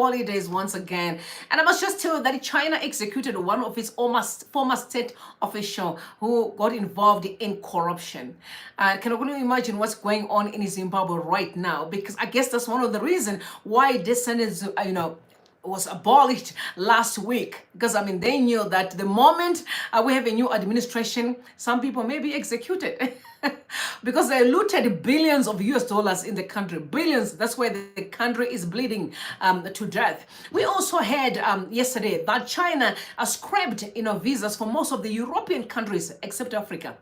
holidays once again. And I must just tell you that China executed one of its former state official who got involved in corruption. Can only imagine what's going on in Zimbabwe right now, because I guess that's one of the reasons why descendants, was abolished last week, because I mean they knew that the moment we have a new administration, some people may be executed because they looted billions of US dollars in the country, billions. That's why the country is bleeding to death. We also heard yesterday that China scrapped visas for most of the European countries except Africa.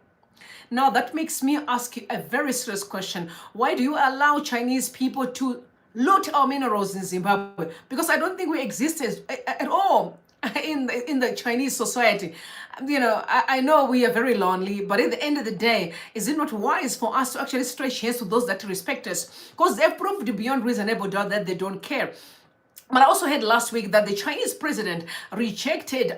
Now that makes me ask you a very serious question. Why do you allow Chinese people to loot our minerals in Zimbabwe? Because I don't think we exist at all in the Chinese society. I know we are very lonely, but at the end of the day, is it not wise for us to actually stretch hands to those that respect us? Because they've proved beyond reasonable doubt that they don't care. But I also heard last week that the Chinese president rejected,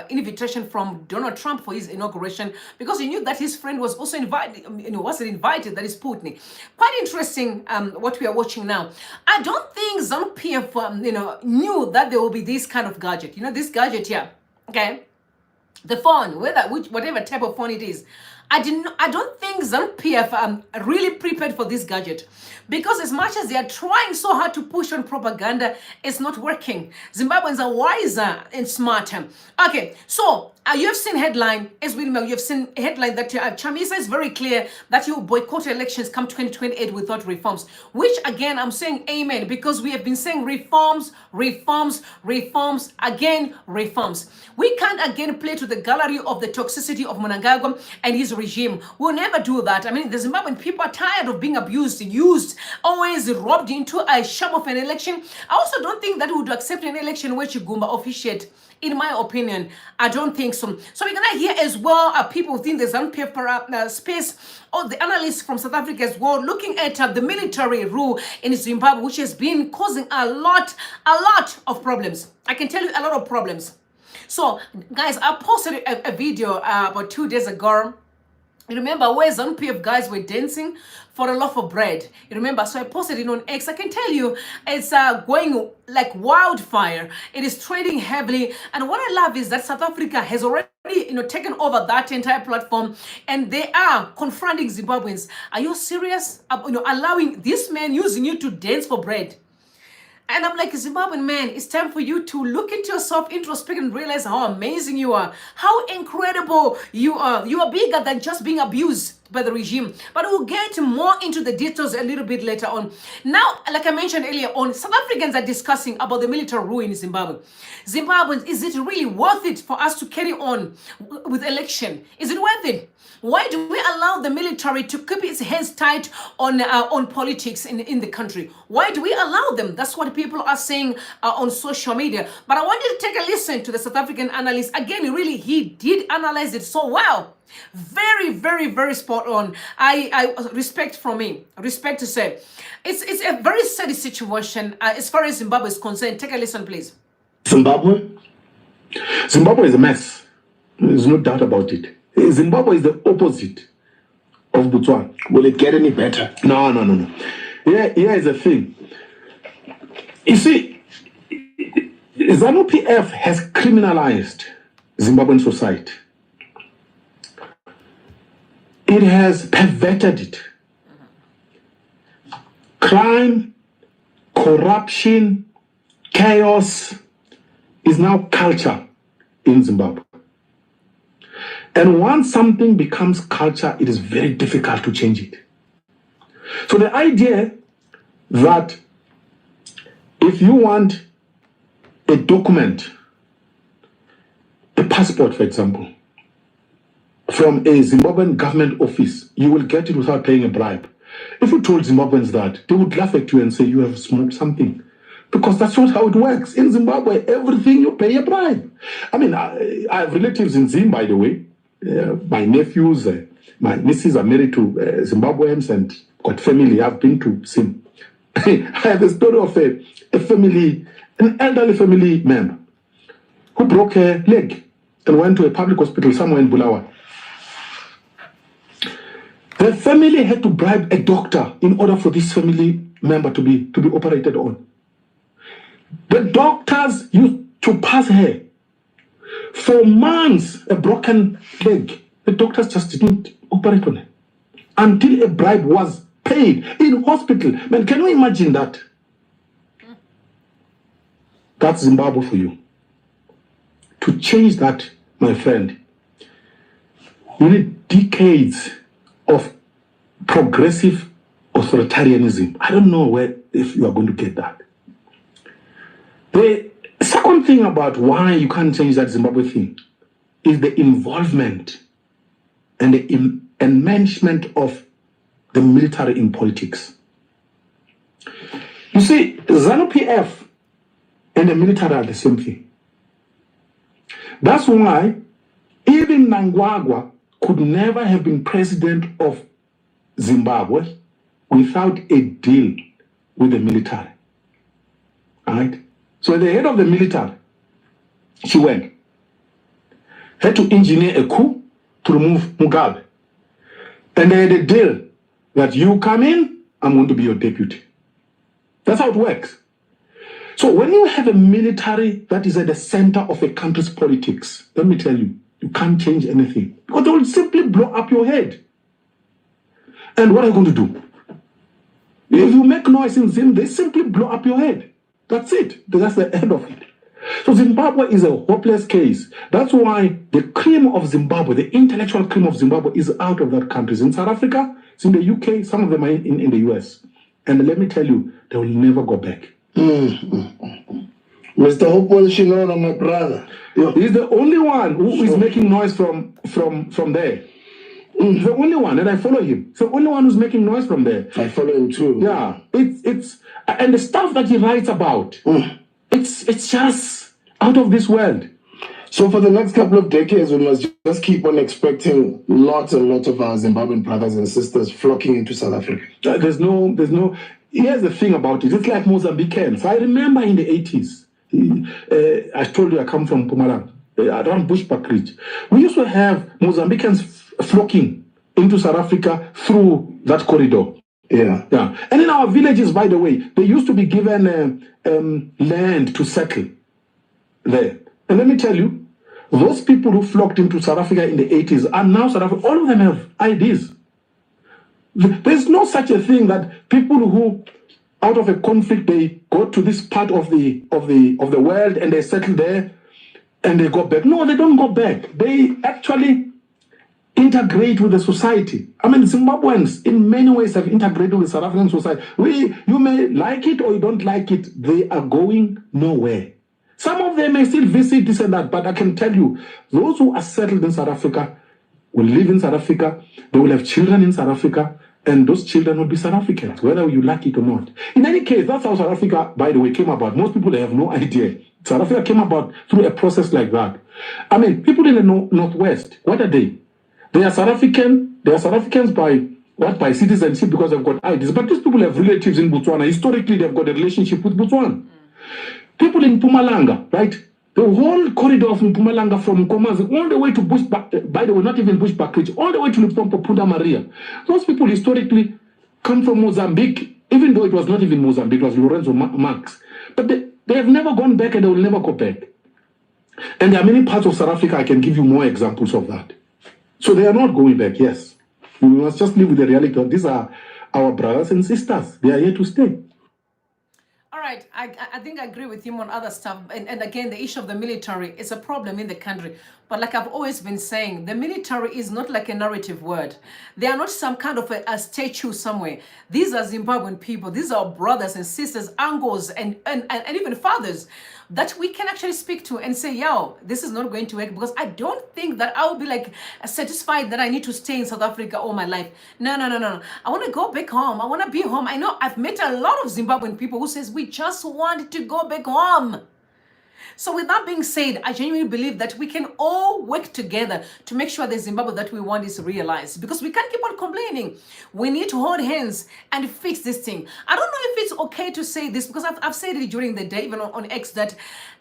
invitation from Donald Trump for his inauguration because he knew that his friend was also invited, wasn't invited, that is Putin. Quite interesting, what we are watching now. I don't think ZANU-PF, knew that there will be this kind of gadget. This gadget here, okay? The phone, whatever type of phone it is. I don't think ZANU-PF really prepared for this gadget, because as much as they are trying so hard to push on propaganda, it's not working. Zimbabweans are wiser and smarter. Okay, so you have seen headline, as we know, you have seen headline that Chamisa is very clear that you boycott elections come 2028 without reforms, which again, I'm saying amen, because we have been saying reforms, again, reforms. We can't again play to the gallery of the toxicity of Mnangagwa and his regime. We'll never do that. I mean, the Zimbabwean people are tired of being abused, used, always robbed into a sham of an election. I also don't think that we would accept an election where Chigumba officiate. In my opinion, I don't think so. So we're gonna hear as well people within the ZANU-PF space, or the analysts from South Africa as well, looking at the military rule in Zimbabwe, which has been causing a lot of problems. I can tell you a lot of problems. So guys, I posted a video about 2 days ago. You remember where ZANU-PF guys were dancing for a loaf of bread? You remember? So I posted it on X. I can tell you it's going like wildfire. It is trading heavily. And what I love is that South Africa has already taken over that entire platform, and they are confronting Zimbabweans. Are you serious? Allowing this man using you to dance for bread? And I'm like, Zimbabwean man, it's time for you to look into yourself, introspect, and realize how amazing you are, how incredible you are. You are bigger than just being abused by the regime. But we'll get more into the details a little bit later on. Now, like I mentioned earlier on, South Africans are discussing about the military rule in Zimbabwe. Zimbabweans, is it really worth it for us to carry on with election? Is it worth it? Why do we allow the military to keep its hands tight on politics in the country? Why do we allow them? That's what people are saying on social media. But I want you to take a listen to the South African analyst. Again, really, he did analyze it so well. Very, very, very spot on. I respect from him. Respect to say. It's a very sad situation as far as Zimbabwe is concerned. Take a listen, please. Zimbabwe is a mess. There's no doubt about it. Zimbabwe is the opposite of Botswana. Will it get any better? No. Here is the thing. You see, ZANU-PF has criminalized Zimbabwean society. It has perverted it. Crime, corruption, chaos is now culture in Zimbabwe. And once something becomes culture, it is very difficult to change it. So the idea that if you want a document, a passport, for example, from a Zimbabwean government office, you will get it without paying a bribe. If you told Zimbabweans that, they would laugh at you and say you have smoked something. Because that's not how it works. In Zimbabwe, everything you pay a bribe. I mean, I have relatives in Zim, by the way. My nephews, my nieces are married to Zimbabweans and got family. I've been to Zim. I have a story of a family, an elderly family member who broke her leg and went to a public hospital somewhere in Bulawayo. The family had to bribe a doctor in order for this family member to be operated on. The doctors used to pass her. For months, a broken leg. The doctors just didn't operate on her until a bribe was paid in hospital. Man, can you imagine that? That's Zimbabwe for you. To change that, my friend, you need decades of progressive authoritarianism. I don't know if you are going to get that. The second thing about why you can't change that Zimbabwe thing is the involvement and the enmeshment of the military in politics. You see, ZANU-PF and the military are the same thing. That's why even Mnangagwa could never have been president of Zimbabwe without a deal with the military. All right? So the head of the military, chiwenga, had to engineer a coup to remove Mugabe. And they had a deal that you come in, I'm going to be your deputy. That's how it works. So when you have a military that is at the center of a country's politics, let me tell you, you can't change anything. Because they will simply blow up your head. And what are you going to do? If you make noise in Zim, they simply blow up your head. That's it. That's the end of it. So Zimbabwe is a hopeless case. That's why the cream of Zimbabwe, the intellectual cream of Zimbabwe, is out of that country. It's in South Africa, it's in the UK, some of them are in the US. And let me tell you, they will never go back. Mr. Hopewell Shinono, my brother. He's the only one who is making noise from there. He's the only one, and I follow him. He's the only one who's making noise from there. I follow him too. Yeah, it's and the stuff that he writes about, it's just out of this world. So for the next couple of decades, we must just keep on expecting lots and lots of our Zimbabwean brothers and sisters flocking into South Africa. There's no. Here's the thing about it. It's like Mozambicans. I remember in the 80s. I told you I come from Mpumalanga, around Bushbuck Ridge. We used to have Mozambicans flocking into South Africa through that corridor. Yeah. And in our villages, by the way, they used to be given land to settle there. And let me tell you, those people who flocked into South Africa in the 80s are now South Africa. All of them have IDs. There's no such a thing that people who, out of a conflict, they go to this part of the world and they settle there and they go back. No, they don't go back. They actually integrate with the society. I mean, Zimbabweans in many ways have integrated with South African society. You may like it or you don't like it, they are going nowhere. Some of them may still visit this and that, but I can tell you, those who are settled in South Africa will live in South Africa, they will have children in South Africa, and those children will be South Africans, whether you like it or not. In any case, that's how South Africa, by the way, came about. Most people have no idea. South Africa came about through a process like that. I mean, people in the Northwest, what are they? They are South African. They are South Africans by citizenship because they've got IDs. But these people have relatives in Botswana. Historically, they've got a relationship with Botswana. People in Mpumalanga, right? The whole corridor of Mpumalanga from Nkomazi all the way to Bushbuck, by the way, not even Bushbuck Ridge, all the way to Limpopo, Punta Maria. Those people historically come from Mozambique, even though it was not even Mozambique, it was Lorenzo Marx. But they have never gone back and they will never go back. And there are many parts of South Africa, I can give you more examples of that. So they are not going back, yes. We must just live with the reality of these are our brothers and sisters. They are here to stay. All right, I think I agree with him on other stuff. And again, the issue of the military is a problem in the country. But like I've always been saying, the military is not like a narrative word. They are not some kind of a statue somewhere. These are Zimbabwean people. These are brothers and sisters, uncles, and even fathers that we can actually speak to and say, yo, this is not going to work, because I don't think that I will be like satisfied that I need to stay in South Africa all my life. No. I want to go back home. I want to be home. I know I've met a lot of Zimbabwean people who says, we just want to go back home. So with that being said, I genuinely believe that we can all work together to make sure the Zimbabwe that we want is realized, because we can't keep on complaining. We need to hold hands and fix this thing. I don't know if it's okay to say this, because I've said it during the day, even on X, that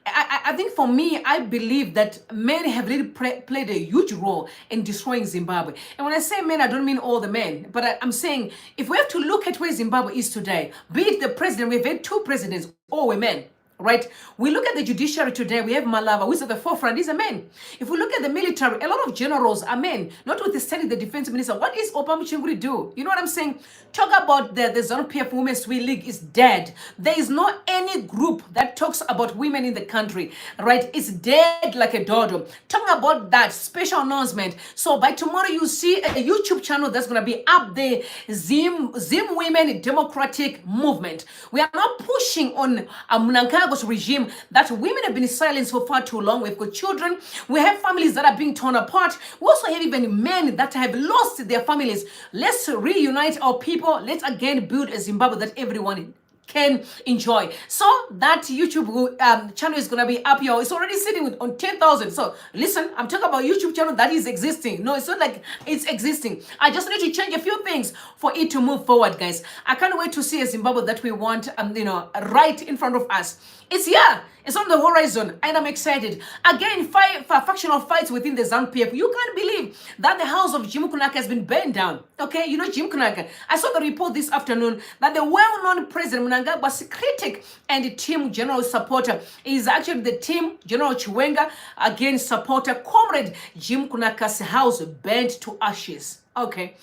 I think for me, I believe that men have really played a huge role in destroying Zimbabwe. And when I say men, I don't mean all the men, but I'm saying if we have to look at where Zimbabwe is today, be it the president, we've had 2 presidents, all were men. right? We look at the judiciary today, we have Malava, who's at the forefront, he's a man. If we look at the military, a lot of generals are men, notwithstanding the defense minister. What is Obama Chinguri do? You know what I'm saying? Talk about the ZANU-PF Women's We League is dead. There is not any group that talks about women in the country, right? It's dead like a dodo. Talking about that special announcement. So by tomorrow, you see a YouTube channel that's going to be up there, Zim Women Democratic Movement. We are not pushing on mnangagwa's regime that women have been silenced for far too long. We've got children. We have families that are being torn apart. We also have even men that have lost their families. Let's reunite our people. Let's again build a Zimbabwe that everyone can enjoy. So that YouTube channel is going to be up here. It's already sitting on 10,000. So listen, I'm talking about YouTube channel that is existing. No, it's not like it's existing. I just need to change a few things for it to move forward, guys. I can't wait to see a Zimbabwe that we want, right in front of us. It's here. It's on the horizon, and I'm excited. Again, factional fights within the ZANU-PF. You can't believe that the house of Jim Kunaka has been burned down. Okay, you know Jim Kunaka. I saw the report this afternoon that the well-known President mnangagwa's critic and team general supporter is actually the team General Chiwenga, again supporter, comrade Jim Kunaka's house burned to ashes. Okay.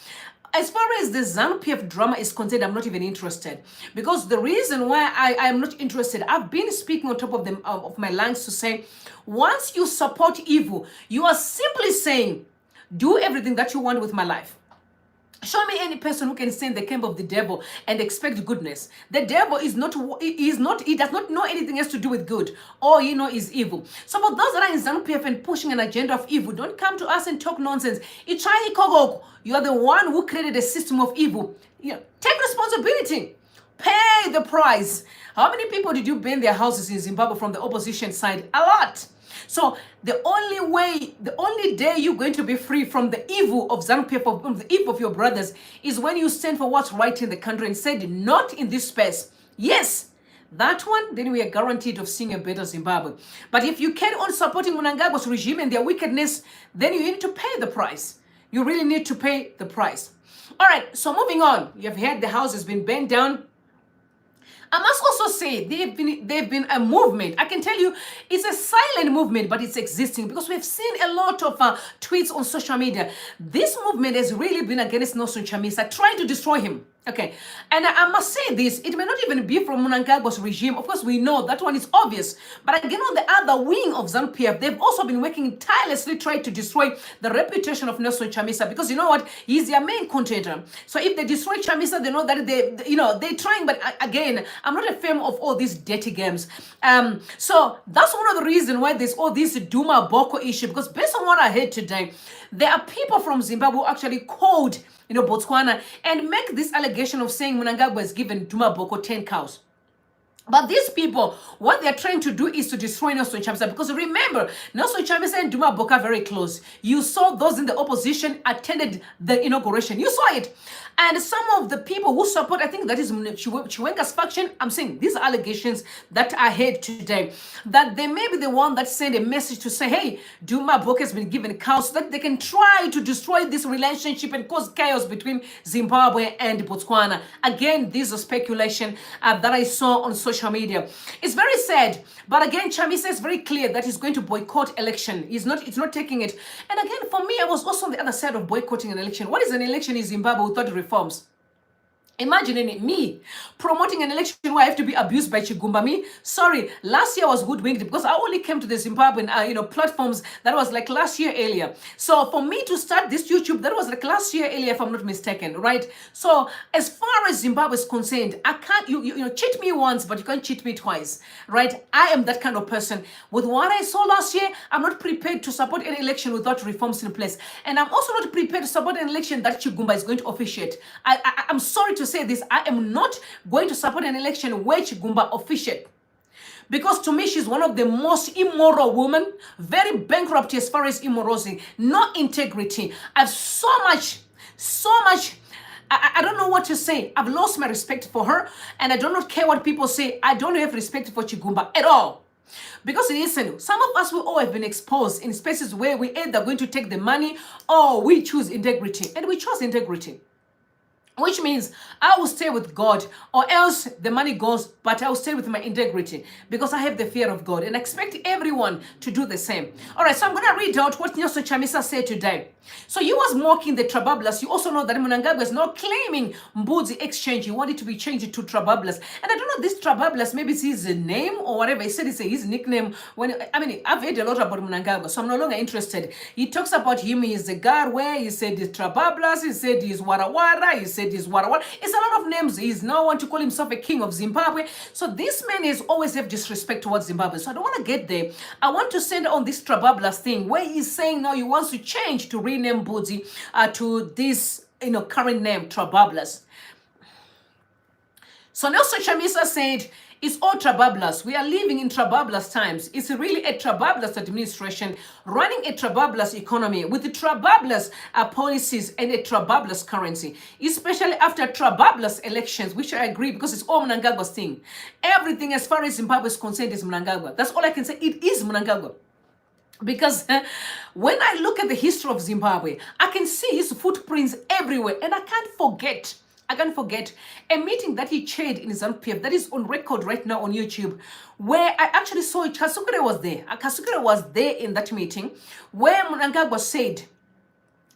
As far as the ZANU-PF drama is concerned, I'm not even interested. Because the reason why I am not interested, I've been speaking on top of my lungs to say, once you support evil, you are simply saying, do everything that you want with my life. Show me any person who can stay in the camp of the devil and expect goodness. The devil he does not know anything else to do with good. All he knows is evil. So for those that are in ZANU-PF and pushing an agenda of evil, don't come to us and talk nonsense. You are the one who created a system of evil. Take responsibility. Pay the price. How many people did you burn their houses in Zimbabwe from the opposition side? A lot. So the only day you're going to be free from the evil of ZANU-PF, from the evil of your brothers, is when you stand for what's right in the country and said, not in this space. Yes, that one, then we are guaranteed of seeing a better Zimbabwe. But if you carry on supporting Mnangagwa's regime and their wickedness, then you need to pay the price. You really need to pay the price. All right, so moving on. You've heard the house has been burned down. I must also say they've been a movement. I can tell you it's a silent movement, but it's existing because we've seen a lot of tweets on social media. This movement has really been against Nelson Chamisa, trying to destroy him. Okay, and I must say this, it may not even be from Mnangagwa's regime. Of course, we know that one is obvious. But again, on the other wing of ZANU-PF, they've also been working tirelessly trying to destroy the reputation of Nelson Chamisa, because you know what? He's their main contender. So if they destroy Chamisa, they know that they're trying. But again, I'm not a fan of all these dirty games. So that's one of the reasons why there's all this Duma Boko issue, because based on what I heard today, there are people from Zimbabwe who actually called Botswana and make this allegation of saying Mnangagwa has given Duma Boko 10 cows. But these people, what they're trying to do is to destroy Nelson Chamisa, because remember, Nelson Chamisa and Duma Boko are very close. You saw those in the opposition attended the inauguration. You saw it. And some of the people who support, I think that is Chiwenga's faction, I'm saying these allegations that I heard today, that they may be the one that sent a message to say, hey, Duma Boko has been given cows, so that they can try to destroy this relationship and cause chaos between Zimbabwe and Botswana. Again, this is speculation that I saw on social media. It's very sad, but again, Chamisa is very clear that he's going to boycott election. It's not taking it. And again, for me, I was also on the other side of boycotting an election. What is an election in Zimbabwe without reforms? Imagine me promoting an election where I have to be abused by Chigumba. Me, sorry, last year I was hoodwinked because I only came to the Zimbabwean, platforms. That was like last year earlier. So for me to start this YouTube, that was like last year earlier, if I'm not mistaken, right? So as far as Zimbabwe is concerned, I can't, cheat me once, but you can't cheat me twice, right? I am that kind of person. With what I saw last year, I'm not prepared to support an election without reforms in place. And I'm also not prepared to support an election that Chigumba is going to officiate. I'm sorry to say this, I am not going to support an election where Chigumba officiate. Because to me, she's one of the most immoral women, very bankrupt as far as immorality, no integrity. I've so much, I don't know what to say. I've lost my respect for her, and I do not care what people say. I don't have respect for Chigumba at all. Because listen, some of us will all have been exposed in spaces where we either going to take the money or we choose integrity. And we chose integrity. Which means I will stay with God, or else the money goes, but I will stay with my integrity because I have the fear of God and expect everyone to do the same. All right, so I'm going to read out what Nelson Chamisa said today. So you was mocking the Trabablas. You also know that Mnangagwa is not claiming Mbudzi exchange. He wanted to be changed to Trabablas. And I don't know this Trabablas, maybe it's his name or whatever. He said it's his nickname. I've heard a lot about Mnangagwa, so I'm no longer interested. He talks about him, he's the Garwe, he said he's Trabablas, he said he's Warawara, he said he's Warawara. It's a lot of names. He's now want to call himself a king of Zimbabwe. So this man is always have disrespect towards Zimbabwe. So I don't want to get there. I want to send on this Trabablas thing where he's saying now he wants to change to rename Mbudzi to this current name Trabablas. So Nelson Chamisa said, it's all Trabablas. We are living in Trabablas times. It's really a Trabablas administration running a Trabablas economy with the Trabablas policies and a Trabablas currency, especially after Trabablas elections, which I agree because it's all Mnangagwa's thing. Everything as far as Zimbabwe is concerned is Mnangagwa. That's all I can say. It is Mnangagwa. Because when I look at the history of Zimbabwe, I can see his footprints everywhere. And I can't forget a meeting that he chaired in ZANU-PF that is on record right now on YouTube, where I actually saw Kasukure was there. Kasukure was there in that meeting where Mnangagwa said,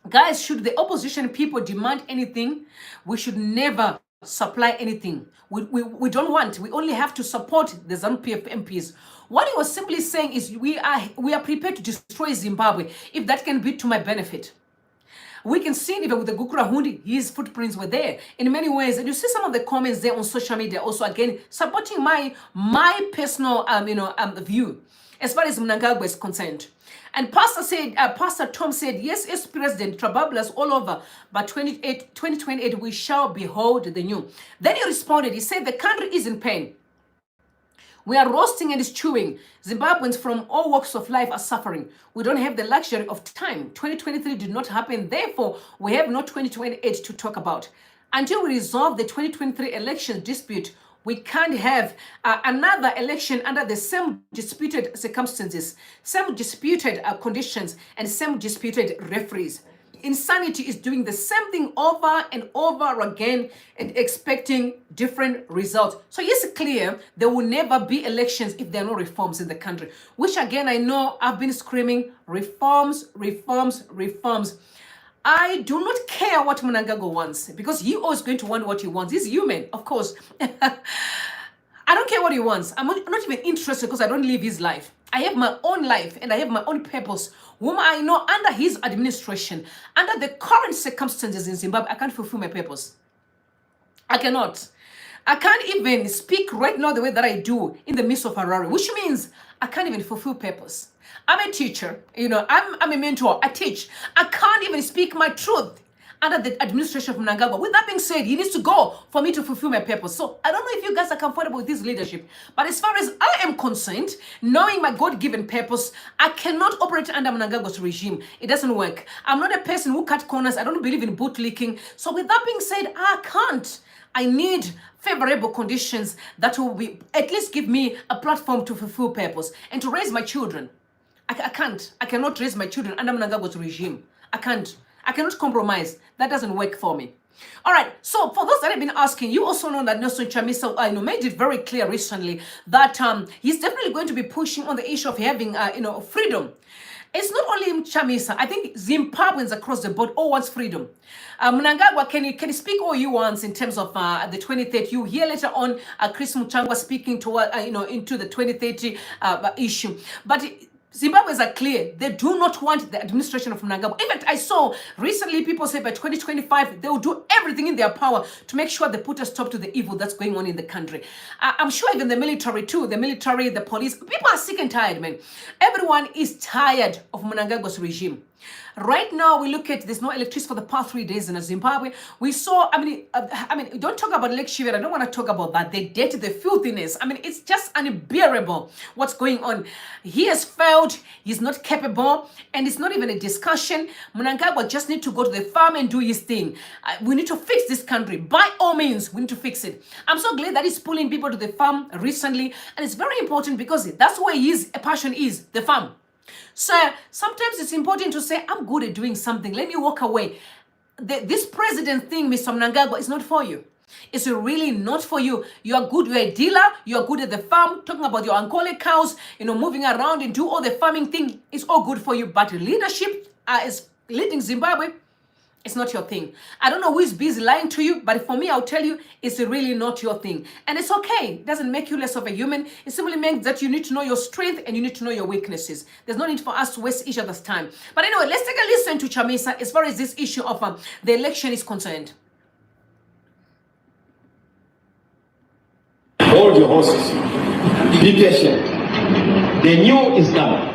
guys, should the opposition people demand anything, we should never supply anything. We don't want. We only have to support the ZANU-PF MPs. What he was simply saying is we are prepared to destroy Zimbabwe if that can be to my benefit. We can see even with the Gukura Hundi, his footprints were there in many ways. And you see some of the comments there on social media also, again, supporting my personal view as far as Mnangagwa is concerned. And Pastor Tom said, yes, President, Trabablas all over, but 2028, we shall behold the new. Then he responded, he said, the country is in pain. We are roasting and stewing. Zimbabweans from all walks of life are suffering. We don't have the luxury of time. 2023 did not happen. Therefore, we have no 2028 to talk about. Until we resolve the 2023 election dispute, we can't have another election under the same disputed circumstances, same disputed conditions, and same disputed referees. Insanity is doing the same thing over and over again and expecting different results. So yes, clear, there will never be elections if there are no reforms in the country, which again, I know I've been screaming reforms, reforms, reforms. I do not care what Mnangagwa wants because he always going to want what he wants. He's human, of course. I don't care what he wants. I'm not even interested because I don't live his life. I have my own life and I have my own purpose, whom I know under his administration, under the current circumstances in Zimbabwe, I can't fulfill my purpose. I cannot. I can't even speak right now the way that I do in the midst of Harare, which means I can't even fulfill purpose. I'm a teacher, I'm a mentor, I teach. I can't even speak my truth under the administration of Mnangagwa. With that being said, he needs to go for me to fulfill my purpose. So I don't know if you guys are comfortable with this leadership, but as far as I am concerned, knowing my God-given purpose, I cannot operate under Mnangagwa's regime. It doesn't work. I'm not a person who cut corners. I don't believe in bootlicking. So with that being said, I can't. I need favorable conditions that will be at least give me a platform to fulfill purpose and to raise my children. I can't. I cannot raise my children under Mnangagwa's regime. I can't. I cannot compromise. That doesn't work for me. All right. So for those that have been asking, you also know that Nelson Chamisa made it very clear recently that he's definitely going to be pushing on the issue of having freedom. It's not only Chamisa. I think Zimbabweans across the board all wants freedom. Mnangagwa can speak all you want in terms of the 2030. You hear later on Chris Muchangwa speaking to into the 2030 issue, but Zimbabweans are clear. They do not want the administration of Mnangagwa. In fact, I saw recently people say by 2025, they will do everything in their power to make sure they put a stop to the evil that's going on in the country. I'm sure even the military too, the police, people are sick and tired, man. Everyone is tired of Mnangagwa's regime. Right now, we look at there's no electricity for the past 3 days in Zimbabwe. We saw, don't talk about Lake Shiver. I don't want to talk about that. The dirty, the filthiness. It's just unbearable what's going on. He has failed. He's not capable. And it's not even a discussion. Mnangagwa just need to go to the farm and do his thing. We need to fix this country. By all means, we need to fix it. I'm so glad that he's pulling people to the farm recently. And it's very important because that's where his passion is, the farm. So sometimes it's important to say, I'm good at doing something. Let me walk away. this president thing, Mr. Mnangagwa, is not for you. It's really not for you. You are good, you're a dealer, you're good at the farm, talking about your Ankole cows, moving around and do all the farming thing. It's all good for you. But leadership is leading Zimbabwe. It's not your thing. I don't know who is busy lying to you, but for me, I'll tell you, it's really not your thing. And it's okay. It doesn't make you less of a human. It simply means that you need to know your strength and you need to know your weaknesses. There's no need for us to waste each other's time. But anyway, let's take a listen to Chamisa as far as this issue of the election is concerned. Hold your horses. Be patient. The new is coming.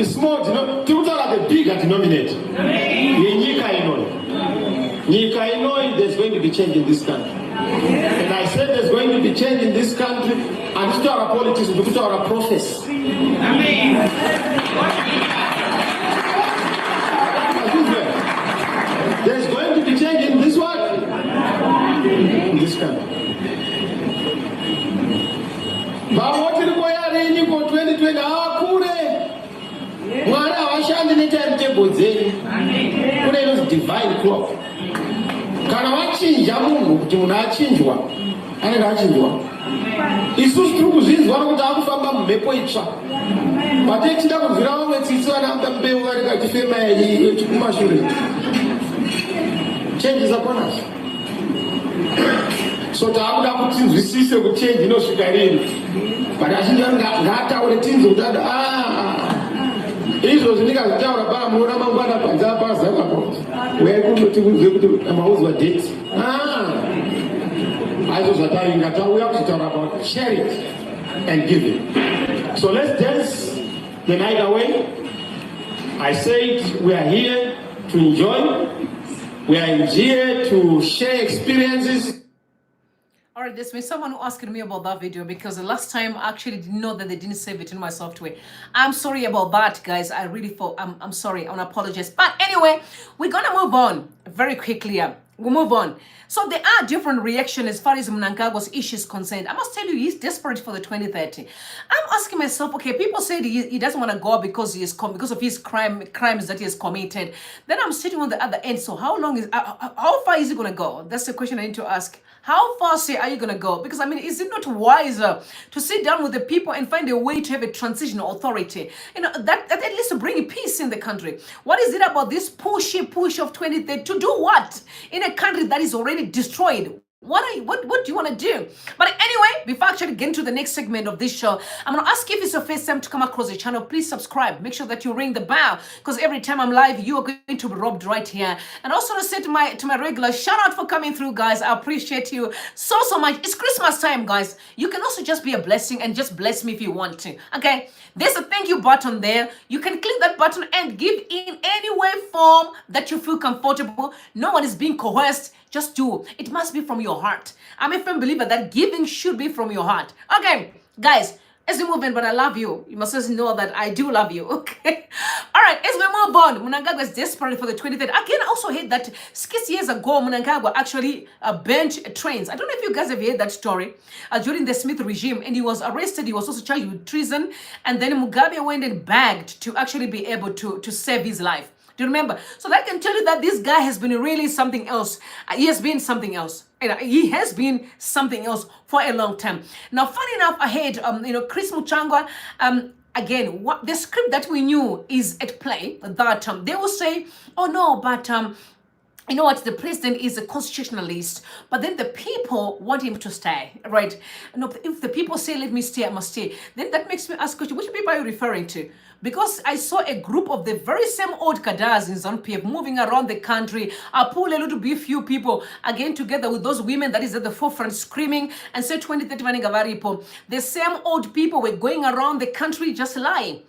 Small the bigger denominator. There's going to be change in this country. And I said there's going to be change in this country, and to our politics, to our prophets. Amen. There's going to be change in this one, in this country. But what will go in for 2020? What divine clock? Kana wachinja munhu kuti munhu achinjwa anenge achinjwa isusu tiri kuzvinzwa nokuti akufamba mumhepo itsva patechida kubvira vamwe tsitsi vanaamba mbeu vanenge achifema kumashure change is upon us. So taakuda kuti tinzwisise kuti change inosvika rini, but azhinji ngaataure tinzwe kuti izvo zvindingazvitaura paa muona mangwana panza pazakapo wekundotiuze kuti amauzwa date aizo zvatainga tauya kuzitaura about charity and giving. So let's dance the night away. I said we are here to enjoy, we are here to share experiences. All right, there's been someone who asked me about that video because the last time I actually didn't know that they didn't save it in my software. I'm sorry about that, guys. I really thought, I'm sorry, I want to apologize. But anyway, we're going to move on very quickly. We'll move on. So there are different reactions as far as Mnangagwa's issue is concerned. I must tell you, he's desperate for the 2030. I'm asking myself, okay, people say he doesn't want to go because of his crimes that he has committed. Then I'm sitting on the other end. So how far is he going to go? That's the question I need to ask. How far are you going to go? Because, I mean, is it not wiser to sit down with the people and find a way to have a transitional authority? That at least bring peace in the country. What is it about this push of 2030? To do what? In a country that is already destroyed. What do you want to do? But anyway, before actually getting to the next segment of this show, I'm going to ask you if it's your first time to come across the channel, please subscribe. Make sure that you ring the bell because every time I'm live, you are going to be robbed right here. And also to say to my regular, shout out for coming through, guys. I appreciate you so much. It's Christmas time, guys. You can also just be a blessing and just bless me if you want to. Okay, there's a thank you button there. You can click that button and give in any way, form that you feel comfortable. No one is being coerced. Just do. It must be from your heart. I'm a firm believer that giving should be from your heart. Okay, guys, as we move in, but I love you. You must just know that I do love you. Okay. All right, as we move on, Mnangagwa is desperate for the 23rd. Again, I also heard that 6 years ago, Mnangagwa actually burnt trains. I don't know if you guys have heard that story. During the Smith regime, and he was arrested. He was also charged with treason. And then Mugabe went and begged to actually be able to save his life. Do you remember? So that can tell you that this guy has been really something else. He has been something else. He has been something else for a long time. Now, funny enough, I heard, Chris Muchangwa, again, what the script that we knew is at play, that they will say, oh no, but you know what, the president is a constitutionalist, but then the people want him to stay, right? No, if the people say, let me stay, I must stay, then that makes me ask question, which people are you referring to? Because I saw a group of the very same old cadres in ZANU-PF moving around the country. I pull a little bit few people again together with those women that is at the forefront screaming and say 2030 the same old people were going around the country just lying.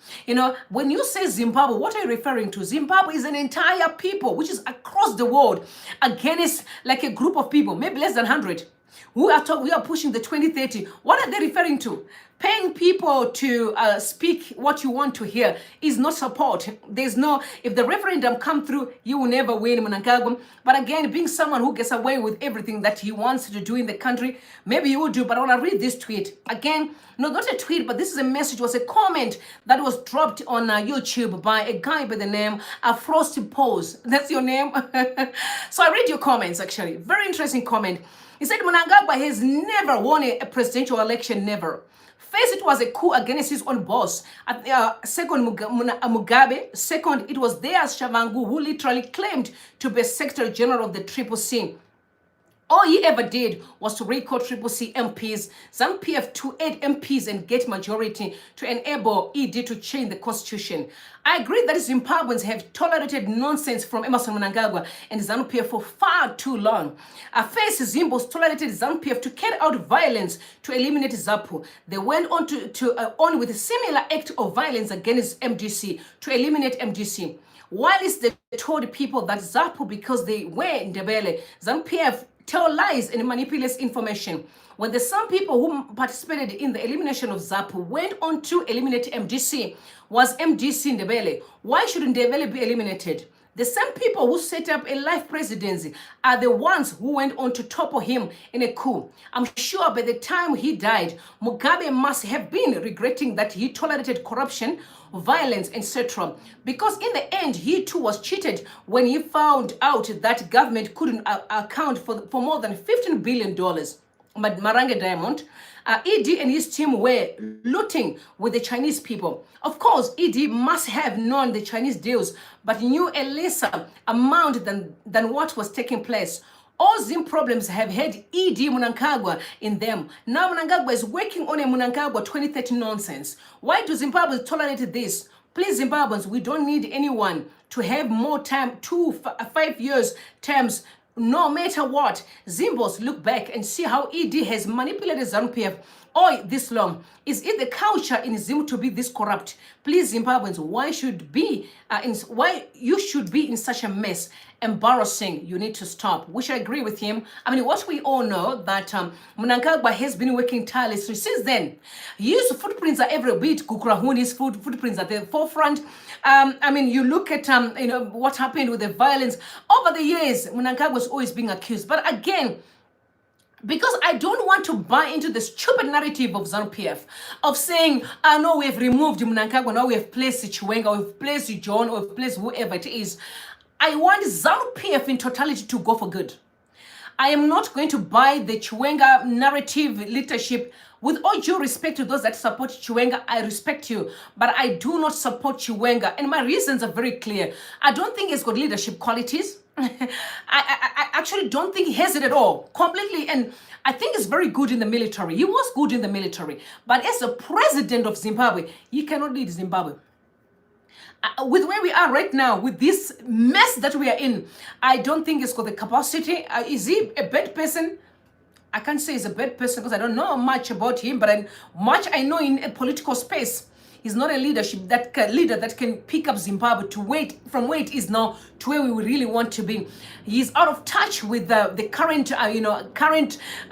When you say Zimbabwe, what are you referring to? Zimbabwe is an entire people which is across the world against like a group of people, maybe less than 100. We are pushing the 2030. What are they referring to? Paying people to speak what you want to hear is not support. There's no, if the referendum come through, you will never win, mnangagwa. But again, being someone who gets away with everything that he wants to do in the country, maybe you will do. But I want to read this tweet. Again, no, not a tweet, but this is a message, was a comment that was dropped on YouTube by a guy by the name of Frosty Pose. That's your name? So I read your comments, actually. Very interesting comment. He said, Mnangagwa has never won a presidential election, never. First, it was a coup against his own boss. Second, Mugabe. Second, it was theirs, Shavangu, who literally claimed to be Secretary General of the CCC. All he ever did was to recall CCC MPs, ZANU-PF to aid MPs and get majority to enable ED to change the constitution. I agree that Zimbabweans have tolerated nonsense from Emmerson Mnangagwa and ZANU-PF for far too long. First, Zimbos tolerated ZANU-PF to carry out violence to eliminate ZAPU. They went on on with a similar act of violence against MDC to eliminate MDC. While they told people that ZAPU, because they were in Ndebele, ZANU-PF tell lies and manipulates information. When the some people who participated in the elimination of ZAPU went on to eliminate MDC, was MDC Ndebele. Why should Ndebele be eliminated? The same people who set up a life presidency are the ones who went on to topple him in a coup. I'm sure by the time he died, Mugabe must have been regretting that he tolerated corruption, violence, etc. Because in the end, he too was cheated when he found out that government couldn't account for more than $15 billion. But Marange Diamond, ED and his team were looting with the Chinese people. Of course, ED must have known the Chinese deals, but knew a lesser amount than what was taking place. All Zim problems have had ED Mnangagwa in them. Now Mnangagwa is working on a Mnangagwa 2030 nonsense. Why do Zimbabweans tolerate this? Please, Zimbabweans, we don't need anyone to have more time, 5 years terms. No matter what, Zimbos look back and see how ED has manipulated ZANU-PF all this long. Is it the culture in Zim to be this corrupt? Please, Zimbabweans, why you should be in such a mess? Embarrassing. You need to stop. Which I agree with him. I mean, what we all know that Mnangagwa has been working tirelessly since then. His footprints are every bit. Kukurahuni's footprints at the forefront. I mean, you look at what happened with the violence over the years. Mnangagwa was always being accused, but again, because I don't want to buy into the stupid narrative of ZANU-PF of saying, no, we have removed Mnangagwa, now we have placed Chiwenga, we've placed John, or we've placed whoever it is. I want ZANU-PF in totality to go for good. I am not going to buy the Chiwenga narrative leadership. With all due respect to those that support Chiwenga, I respect you, but I do not support Chiwenga, and my reasons are very clear. I don't think he's got leadership qualities. I actually don't think he has it at all, completely, and I think he's very good in the military. He was good in the military, but as a president of Zimbabwe, he cannot lead Zimbabwe. With where we are right now, with this mess that we are in, I don't think he's got the capacity. Is he a bad person? I can't say he's a bad person because I don't know much about him, but much I know in a political space. He's not a leader that can pick up Zimbabwe from where it is now to where we really want to be. He's out of touch with the current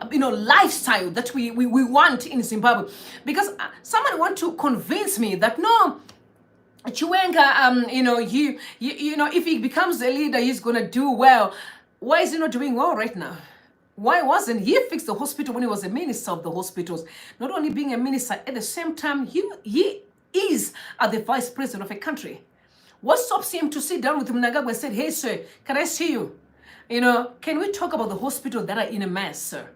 lifestyle that we want in Zimbabwe. Because someone want to convince me that no, Chiwenga, if he becomes a leader, he's gonna do well. Why is he not doing well right now? Why wasn't he fixed the hospital when he was a minister of the hospitals? Not only being a minister, at the same time, he is the vice president of a country. What stops him to sit down with Mnangagwa and say, hey, sir, can I see you? Can we talk about the hospital that are in a mess, sir?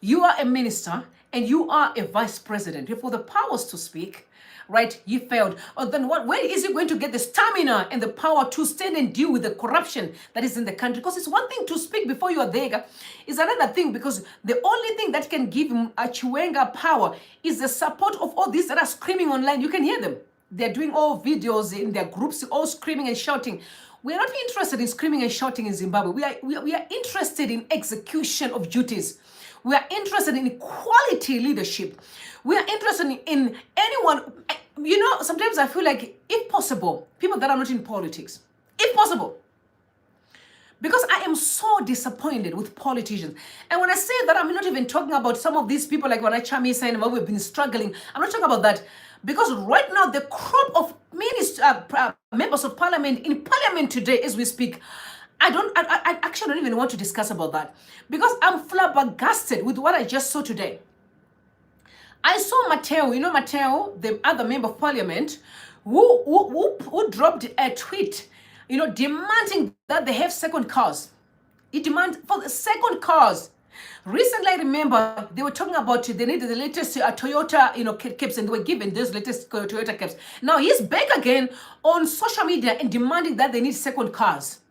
You are a minister and you are a vice president. You have the powers to speak. Right, you failed. Then where is he going to get the stamina and the power to stand and deal with the corruption that is in the country? Because it's one thing to speak before you are there. It's another thing, because the only thing that can give him a Chiwenga power is the support of all these that are screaming online. You can hear them. They're doing all videos in their groups, all screaming and shouting. We are not interested in screaming and shouting in Zimbabwe. We are interested in execution of duties. We are interested in quality leadership. We are interested in anyone. Sometimes I feel like, if possible, people that are not in politics, if possible, Because I am so disappointed with politicians. And when I say that, I'm not even talking about some of these people like when Chamisa and we've been struggling. I'm not talking about that. Because right now, the crop of members of parliament in parliament today, as we speak, I actually don't even want to discuss about that. Because I'm flabbergasted with what I just saw today. I saw Mateo, Mateo, the other member of parliament, who dropped a tweet, demanding that they have second cars. He demands for the second cars. Recently, I remember they were talking about they needed the latest Toyota, caps, and they were given those latest Toyota caps. Now he's back again on social media and demanding that they need second cars.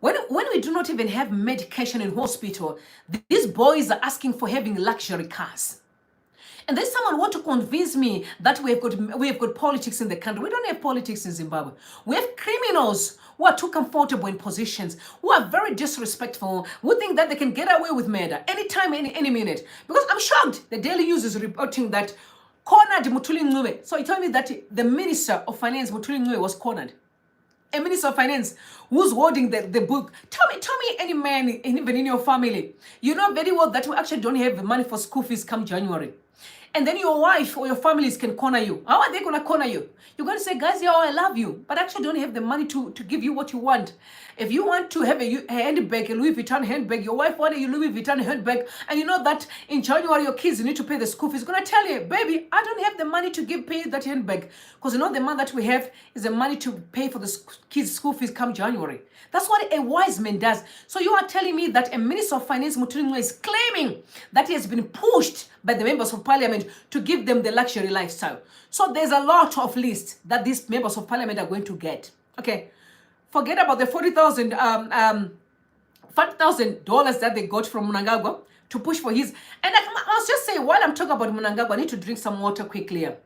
When we do not even have medication in hospital, these boys are asking for having luxury cars. And then someone want to convince me that we have got politics in the country. We don't have politics in Zimbabwe. We have criminals who are too comfortable in positions, who are very disrespectful, who think that they can get away with murder anytime, any minute. Because I'm shocked. The Daily News is reporting that cornered Mutuli Ngube. So he told me that the Minister of Finance, Mutuli Ngube, was cornered. A Minister of Finance who's holding the book. Tell me any man, even in your family, you know very well that we actually don't have the money for school fees come January. And then your wife or your families can corner you. How are they going to corner you? You're going to say, guys, I love you, but actually don't have the money to give you what you want. If you want to have a handbag, a Louis Vuitton handbag, your wife wanted a Louis Vuitton handbag, and you know that in January your kids need to pay the school fees, going to tell you, baby, I don't have the money to pay that handbag. Because the money that we have is the money to pay for the kids' school fees come January. That's what a wise man does. So you are telling me that a Minister of Finance, Mutuli, is claiming that he has been pushed by the members of parliament to give them the luxury lifestyle. So there's a lot of lists that these members of parliament are going to get. Okay, forget about the $40,000 that they got from Mnangagwa to push for his. And I must just say, while I'm talking about Mnangagwa, I need to drink some water quickly here.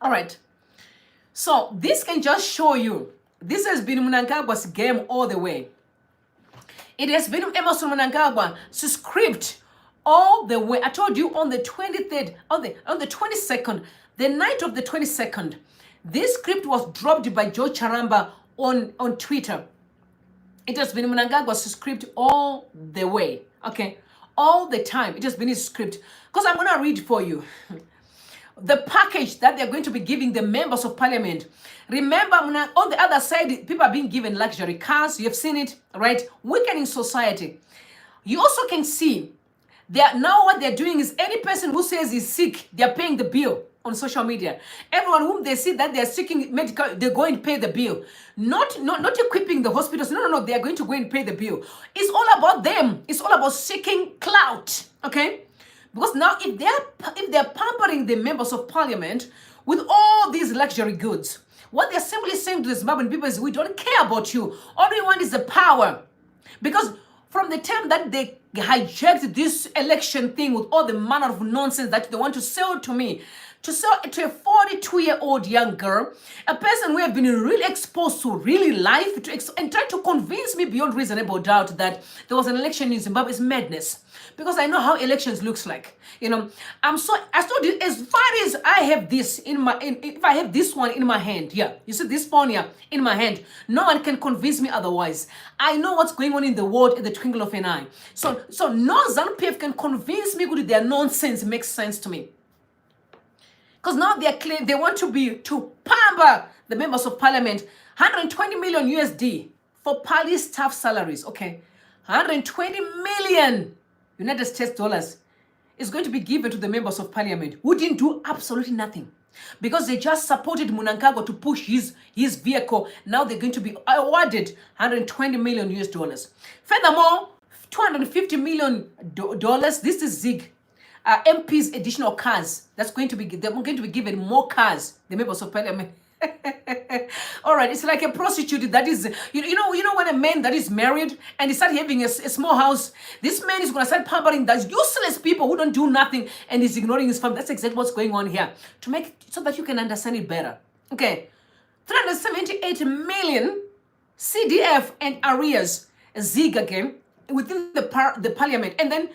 All right. So this can just show you, this has been Mnangagwa's game all the way. It has been Emerson Mnangagwa's script all the way. I told you on the 23rd, on the 22nd, the night of the 22nd, this script was dropped by Joe Charamba on Twitter. It has been Mnangagwa's script all the way, okay? All the time. It has been his script. Because I'm going to read for you. The package that they're going to be giving the members of parliament. Remember, on the other side, people are being given luxury cars. You have seen it, right? Weakening society. You also can see that now what they're doing is any person who says he's sick, they're paying the bill on social media. Everyone whom they see that they're seeking medical, they go and pay the bill. Not equipping the hospitals. No. They are going to go and pay the bill. It's all about them. It's all about seeking clout, okay? Because now if they're pampering the members of parliament with all these luxury goods, what they're simply saying to the Zimbabwean people is, we don't care about you. All we want is the power. Because from the time that they hijacked this election thing with all the manner of nonsense that they want to sell to me, to sell to a 42-year-old young girl, a person who have been really exposed to really life, and try to convince me beyond reasonable doubt that there was an election in Zimbabwe is madness. Because I know how elections looks like. As far as I have this if I have this one in my hand, yeah, you see this phone here in my hand, no one can convince me otherwise. I know what's going on in the world at the twinkle of an eye. So no ZANU-PF can convince me that their nonsense makes sense to me. Because now they want to pamper the members of parliament, 120 million USD for party staff salaries. Okay, 120 million United States dollars is going to be given to the members of parliament who didn't do absolutely nothing because they just supported Mnangagwa to push his vehicle. Now they're going to be awarded 120 million US dollars. Furthermore, 250 million dollars. This is ZIG. MPs additional cars. They're going to be given more cars. The members of parliament. All right, it's like a prostitute that is, you know when a man that is married and he starts having a small house, this man is going to start pampering those useless people who don't do nothing and he's ignoring his family. That's exactly what's going on here, to make so that you can understand it better. Okay, 378 million CDF and arrears, ZIG again, within the parliament, and then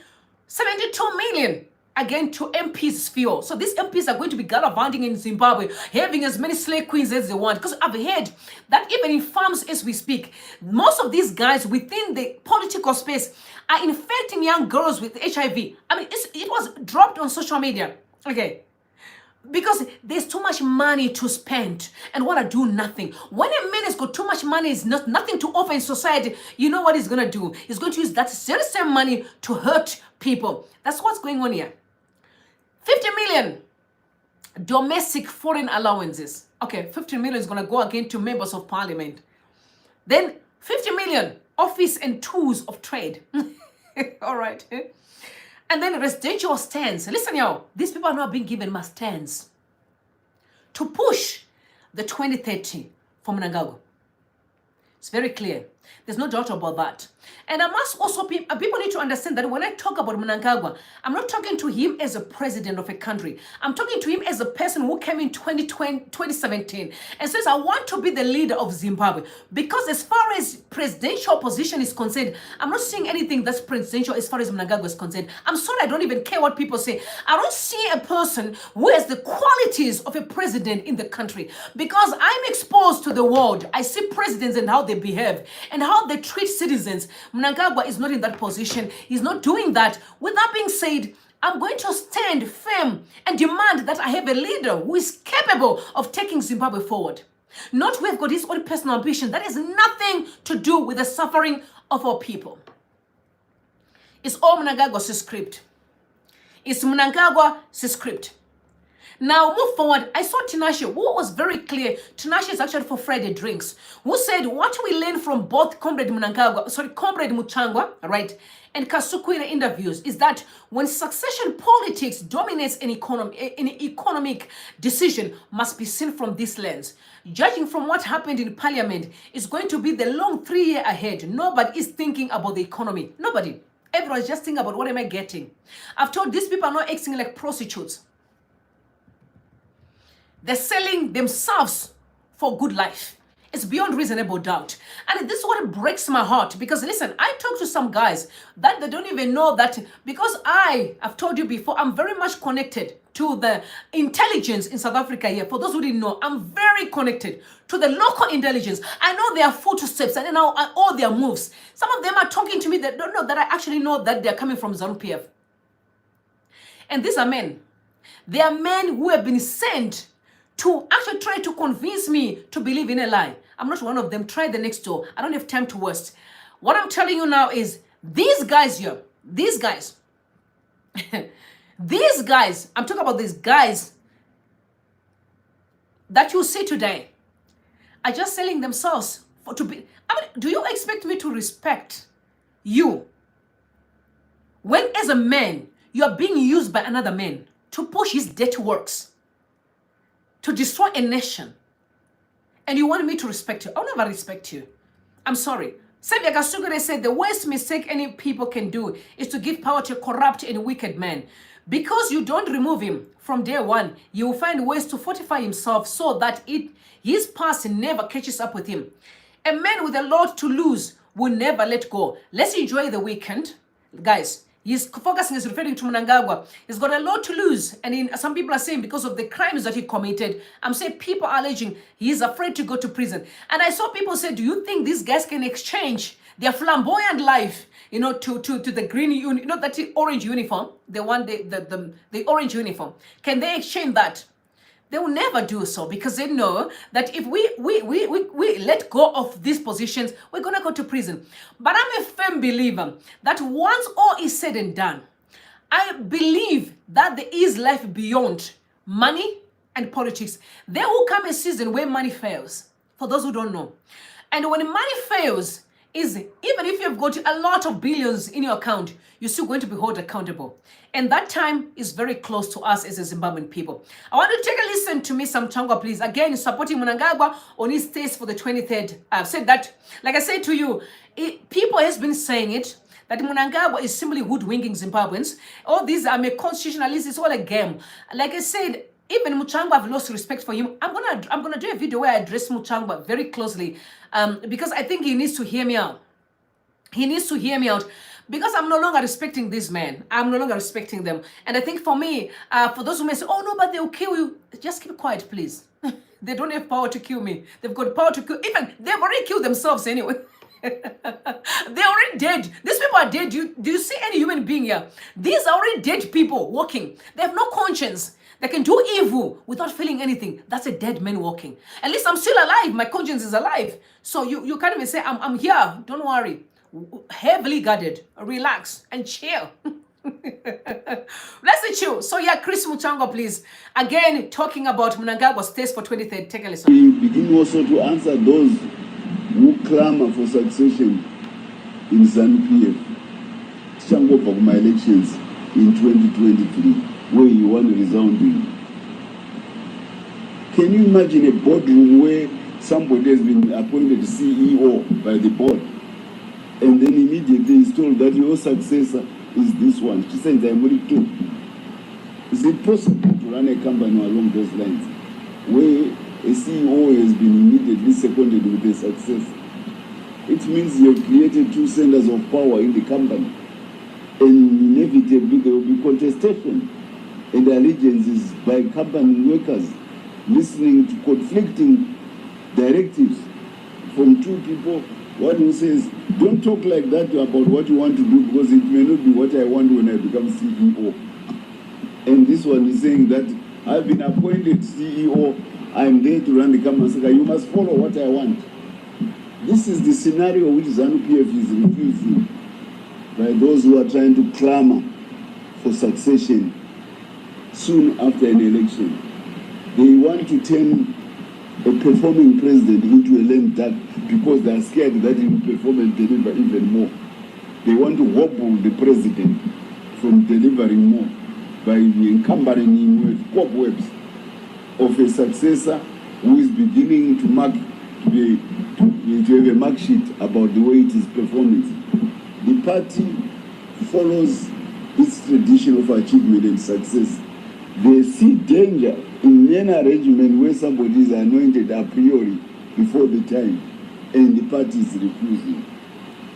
72 million again to MPs sphere. So these MPs are going to be gallivanting in Zimbabwe, having as many slave queens as they want. Because I've heard that even in farms as we speak, most of these guys within the political space are infecting young girls with HIV. I mean, it was dropped on social media. Okay. Because there's too much money to spend and want to do nothing. When a man has got too much money, is nothing to offer in society, you know what he's going to do? He's going to use that same money to hurt people. That's what's going on here. 50 million domestic foreign allowances. Okay, 50 million is going to go again to members of parliament. Then 50 million office and tools of trade. All right. And then residential stands. Listen, y'all, these people are not being given mass stands to push the 2030 for mnangagwa. It's very clear. There's no doubt about that. And I must also, people need to understand that when I talk about Mnangagwa, I'm not talking to him as a president of a country. I'm talking to him as a person who came in 2017 and says, I want to be the leader of Zimbabwe. Because as far as presidential position is concerned, I'm not seeing anything that's presidential as far as Mnangagwa is concerned. I'm sorry, I don't even care what people say. I don't see a person who has the qualities of a president in the country. Because I'm exposed to the world. I see presidents and how they behave and how they treat citizens. Mnangagwa is not in that position. He's not doing that. With that being said, I'm going to stand firm and demand that I have a leader who is capable of taking Zimbabwe forward. Not who have got his own personal ambition. That has nothing to do with the suffering of our people. It's all Mnangagwa's script. It's Mnangagwa's script. Now, move forward. I saw Tinashe, who was very clear. Tinashe is actually for Friday Drinks, who said, what we learn from both Comrade Muchangwa, right, and Kasukwira interviews is that when succession politics dominates an economic decision must be seen from this lens. Judging from what happened in Parliament, it's going to be the long 3 year ahead. Nobody is thinking about the economy. Nobody. Everyone's just thinking about what am I getting. I've told these people are not acting like prostitutes. They're selling themselves for good life. It's beyond reasonable doubt. And this is what breaks my heart. Because listen, I talk to some guys that they don't even know that, because I've told you before, I'm very much connected to the intelligence in South Africa here. For those who didn't know, I'm very connected to the local intelligence. I know their footsteps and all their moves. Some of them are talking to me that don't know that I actually know that they're coming from ZANU-PF. And these are men. They are men who have been sent to actually try to convince me to believe in a lie. I'm not one of them. Try the next door. I don't have time to waste. What I'm telling you now is these guys here, these guys, these guys, I'm talking about these guys that you see today are just selling themselves to be. I mean, do you expect me to respect you when as a man you are being used by another man to push his dirty works, to destroy a nation, and you want me to respect you? I'll never respect you. I'm sorry. Savia Kasugure said the worst mistake any people can do is to give power to a corrupt and wicked man. Because you don't remove him from day one, you will find ways to fortify himself so that his past never catches up with him. A man with a lot to lose will never let go. Let's enjoy the weekend. Guys, he's focusing, is referring to Mnangagwa. He's got a lot to lose. And some people are saying because of the crimes that he committed, I'm saying people are alleging he's afraid to go to prison. And I saw people say, do you think these guys can exchange their flamboyant life, to the green, that orange uniform, the orange uniform? Can they exchange that? They will never do so, because they know that if we let go of these positions, we're going to go to prison. But I'm a firm believer that once all is said and done, I believe that there is life beyond money and politics. There will come a season where money fails, for those who don't know. And when money fails, even if you've got a lot of billions in your account, you're still going to be held accountable. And that time is very close to us as a Zimbabwean people. I want to take a listen to Miss Mchangwa, please. Again, supporting Mnangagwa on his taste for the 23rd. I've said that, like I said to you, people has been saying it, that Mnangagwa is simply hoodwinking Zimbabweans. All these constitutionalists, it's all a game. Like I said, even Muchangwa, I've lost respect for him. I'm gonna do a video where I address Muchangwa very closely, because I think he needs to hear me out. He needs to hear me out, because I'm no longer respecting these men. I'm no longer respecting them. And I think for me, for those who may say, oh no, but they'll kill you, just keep quiet, please. They don't have power to kill me. They've got power to kill, even they've already killed themselves anyway. They're already dead. These people are dead. Do you see any human being here? These are already dead people walking. They have no conscience. They can do evil without feeling anything. That's a dead man walking. At least I'm still alive. My conscience is alive. So you can't even say, I'm here. Don't worry. Heavily guarded. Relax and chill. Let's chill. So yeah, Chris Muchangwa, please. Again, talking about Mnangagwa stays for 23rd. Take a listen. We begin also to answer those who clamor for succession in ZANU-PF. Chango for my elections in 2023, where you won resounding. Can you imagine a boardroom where somebody has been appointed CEO by the board, and then immediately is told that your successor is this one? She says, I'm ready too. Is it possible to run a company along those lines, where a CEO has been immediately seconded with a successor? It means you have created two centers of power in the company, and inevitably there will be contestation and allegiances by company workers listening to conflicting directives from two people. One who says, don't talk like that about what you want to do, because it may not be what I want when I become CEO. And this one is saying that I've been appointed CEO, I'm there to run the company. You must follow what I want. This is the scenario which ZANU-PF is refusing by those who are trying to clamor for succession soon after an election. They want to turn a performing president into a lame duck because they are scared that he will perform and deliver even more. They want to hobble the president from delivering more by encumbering him with cobwebs of a successor who is beginning to have a mark sheet about the way it is performing. The party follows its tradition of achievement and success. They see danger in any arrangement where somebody is anointed a priori before the time, and the party is refusing.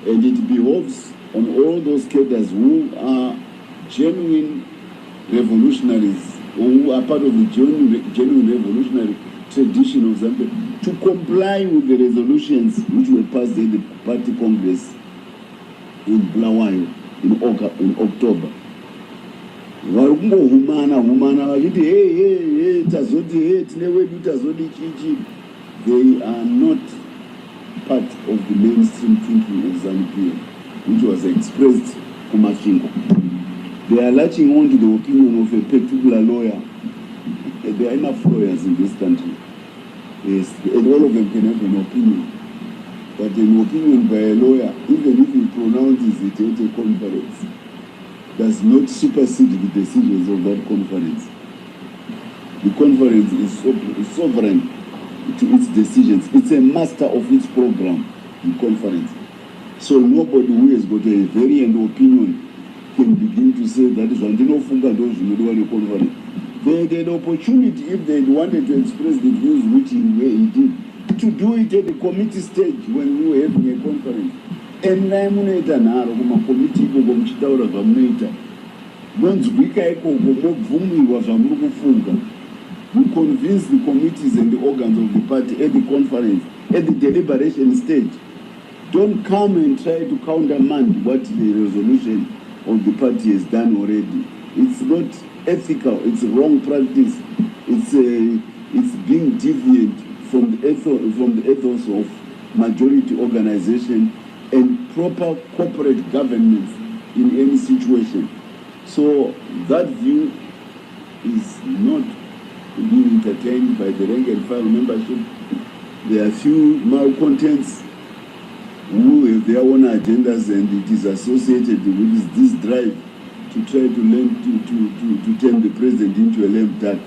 And it behoves on all those cadres who are genuine revolutionaries, or who are part of the genuine revolutionary tradition of Zambia, to comply with the resolutions which were passed in the party congress in Bulawayo in October. They are not part of the mainstream thinking of ZANU-PF, which was expressed from Mashingo. They are latching on to the opinion of a particular lawyer. There are enough lawyers in this country. Yes, and all of them can have an opinion. But an opinion by a lawyer, even if he pronounces it at a conference, does not supersede the decisions of that conference. The conference is sovereign to its decisions. It's a master of its program, the conference. So nobody who has got a variant opinion can begin to say that is one. They don't the conference. They had an opportunity, if they wanted to express the views which he did, to do it at the committee stage when we were having a conference. And namunaita naro kuma committee iko mchitaura vamunaita monzwika iko mobvumirwa zvamuri kufunga. We convince the committees and the organs of the party at the conference, at the deliberation stage. Don't come and try to countermand what the resolution of the party has done already. It's not ethical, it's wrong practice, it's being deviant from the ethos of majority organization and proper corporate governance in any situation. So that view is not being entertained by the rank and file membership. There are few malcontents who have their own agendas, and it is associated with this drive to try to turn the president into a lame duck.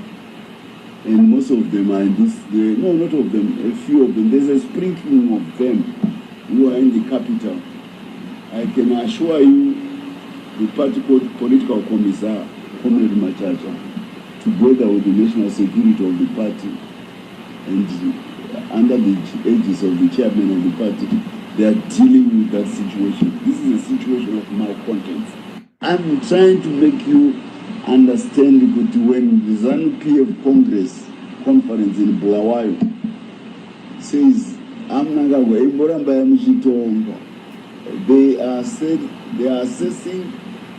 And most of them are in this, no, not of them, a few of them. There's a sprinkling of them who are in the capital. I can assure you, the party political commissar, Comrade Machacha, together with the national security of the party and under the aegis of the chairman of the party, they are dealing with that situation. This is a situation of malcontents. I'm trying to make you understand that when the ZANU-PF Congress conference in Bulawayo says, they are assessing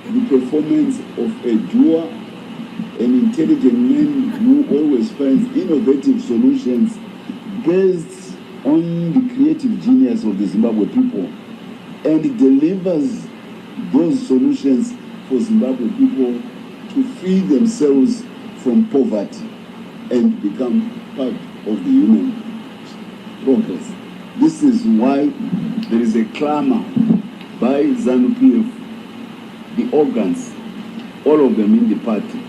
the performance of a doer, an intelligent man who always finds innovative solutions based on the creative genius of the Zimbabwe people and delivers those solutions for Zimbabwe people to free themselves from poverty and become part of the human progress. This is why there is a clamor by ZANU-PF, the organs, all of them in the party,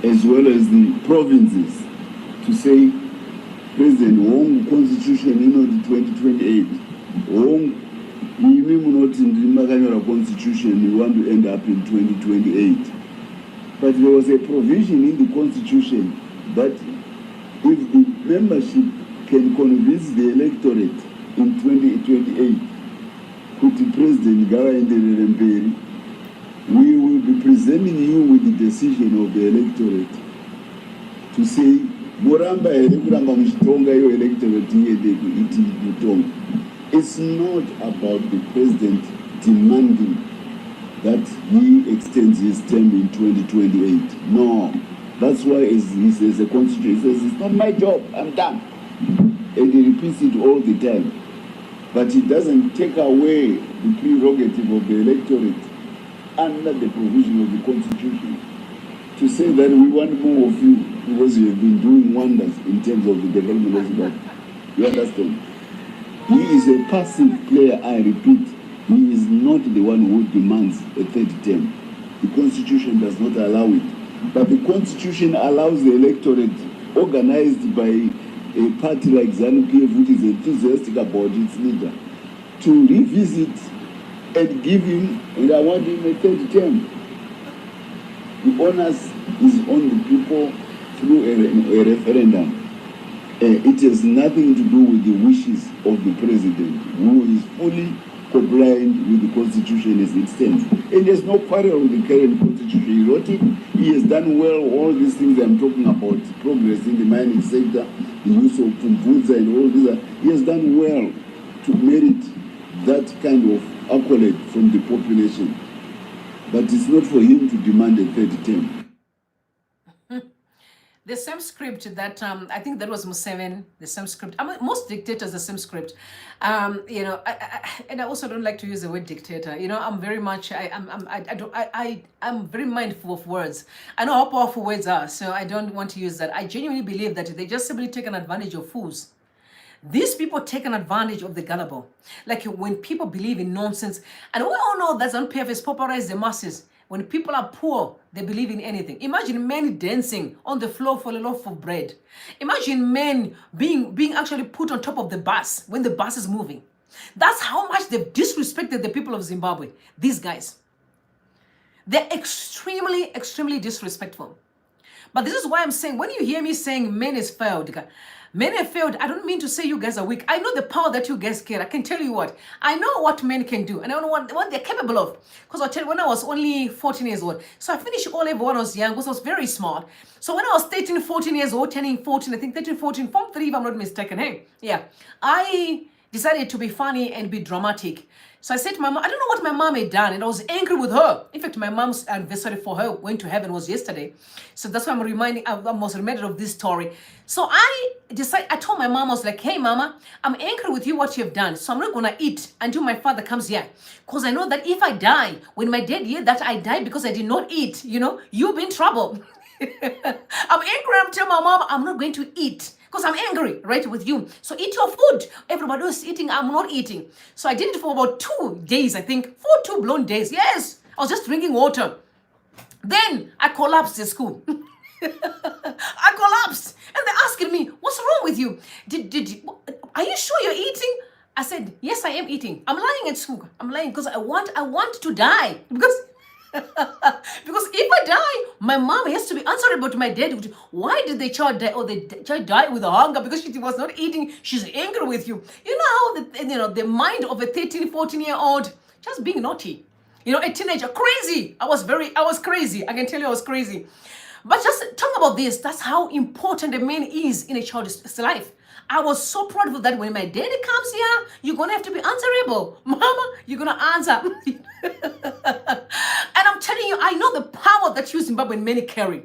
as well as the provinces, to say, President, Wong Constitution, the 2028, Wong, not in the Constitution, you want to end up in 2028. But there was a provision in the Constitution that if the membership can convince the electorate in 2028, Kuti President Gawa we will be presenting you with the decision of the electorate to say, Muramba Kuramba Mshitonga yo electorate iti Mutonga. It's not about the president demanding that he extends his term in 2028. No. That's why he says the Constitution, he says, it's not my job, I'm done. And he repeats it all the time. But it doesn't take away the prerogative of the electorate under the provision of the Constitution to say that we want more of you because you have been doing wonders in terms of the development of Zimbabwe. You understand? He is a passive player, I repeat. He is not the one who demands a third term. The Constitution does not allow it. But the Constitution allows the electorate organized by a party like ZANU-PF, which is enthusiastic about its leader, to revisit and give him, and I want him a third term. The onus is on the people through a referendum. It has nothing to do with the wishes of the president, who is fully compliant with the Constitution as it stands. And there's no quarrel with the current Constitution. He wrote it. He has done well. All these things I'm talking about, progress in the mining sector, the use of Pumbudza and all these, he has done well to merit that kind of accolade from the population. But it's not for him to demand a third term. The same script that I think that was Museveni, the same script. I mean, most dictators the same script. You know, and I also don't like to use the word dictator. You know, I'm very much I'm very mindful of words. I know how powerful words are, so I don't want to use that. I genuinely believe that they just simply take an advantage of fools. These people take an advantage of the gullible. Like when people believe in nonsense, and we all know that ZANU-PF has popularized the masses. When people are poor, they believe in anything. Imagine men dancing on the floor for a loaf of bread. Imagine men being actually put on top of the bus when the bus is moving. That's how much they've disrespected the people of Zimbabwe. These guys. They're extremely, extremely disrespectful. But this is why I'm saying, when you hear me saying men has failed, men have failed, I don't mean to say you guys are weak. I know the power that you guys carry. I can tell you what. I know what men can do. And I know what they're capable of. Because I'll tell you, when I was only 14 years old. So I finished O-level when I was young, because I was very smart. So when I was 13, 14 years old, turning 14, I think 13, 14, Form 3 if I'm not mistaken. Hey, yeah. I decided to be funny and be dramatic. So I said to my mom, I don't know what my mom had done, and I was angry with her. In fact, my mom's anniversary for her went to heaven was yesterday. So that's why I was reminded of this story. So I told my mom, I was like, hey mama, I'm angry with you what you've done. So I'm not gonna eat until my father comes here. Because I know that if I die, when my dad hears that I died because I did not eat, you know, you'll be in trouble. I'm angry, I'm telling my mom, I'm not going to eat. Because I'm angry, right, with you. So eat your food. Everybody was eating, I'm not eating. So I did it for about 2 days, I think. 2 blown days, yes. I was just drinking water. Then I collapsed at school. I collapsed. And they're asking me, what's wrong with you? Are you sure you're eating? I said, yes, I am eating. I'm lying at school. I'm lying because I want to die. Because Because if I die, my mom has to be answerable to my dad. Why did the child die? Or the child died with hunger because she was not eating. She's angry with you. You know how the mind of a 13, 14-year-old just being naughty. You know, a teenager, crazy. I was crazy. I can tell you I was crazy. But just talk about this. That's how important a man is in a child's life. I was so proud of that. When my daddy comes here, you're going to have to be answerable. Mama, you're going to answer. And I'm telling you, I know the power that you Zimbabwean men carry.